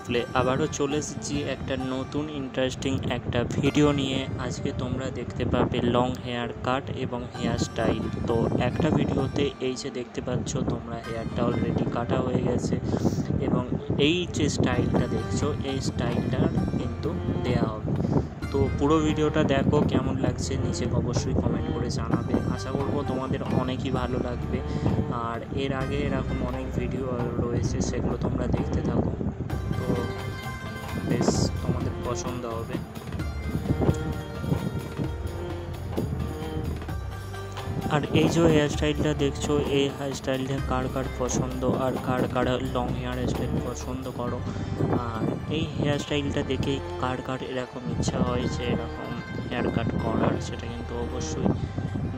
ব্লগলে আবারও চলে এসেছি একটা নতুন ইন্টারেস্টিং একটা ভিডিও নিয়ে। আজকে তোমরা দেখতে পাবে লং হেয়ার কাট এবং হেয়ার স্টাইল। তো একটা ভিডিওতে এই যে দেখতে পাচ্ছ তোমরা, হেয়ারটা অলরেডি কাটা হয়ে গেছে এবং এই যে স্টাইলটা দেখছো এই স্টাইলটা কিন্তু দেয়া হবে। তো পুরো ভিডিওটা দেখো, কেমন লাগছে নিচে অবশ্যই কমেন্ট করে জানাবে। আশা করবো তোমাদের অনেকই ভালো লাগবে। আর এর আগে এরকম অনেক ভিডিও রয়েছে, সেগুলো তোমরা দেখতে থাকো, তো বেশ তোমাদের পছন্দ হবে। আর এই যে হেয়ার স্টাইলটা দেখছো, এই হেয়ার স্টাইলটা কার কার পছন্দ আর কার কার লং হেয়ার স্টাইল পছন্দ করো, আর এই হেয়ার স্টাইলটা দেখে কার কার এরকম ইচ্ছা হয় যে এরকম হেয়ার কাট করার, সেটা কিন্তু অবশ্যই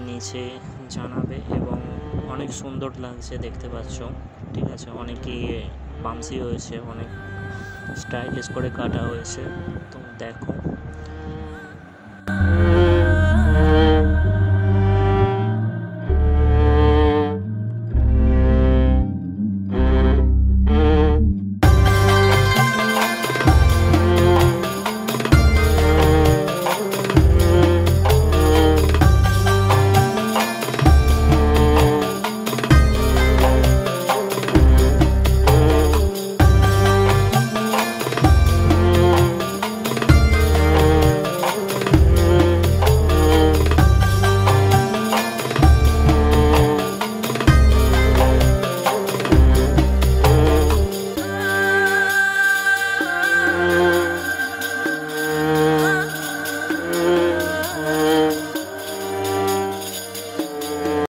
নিচে জানাবে। এবং অনেক সুন্দর লাগছে দেখতে পাচ্ছ, ঠিক আছে, অনেকই পামসি হয়েছে, অনেক স্টাইলিশ করে কাটা হয়েছে, তো দেখো।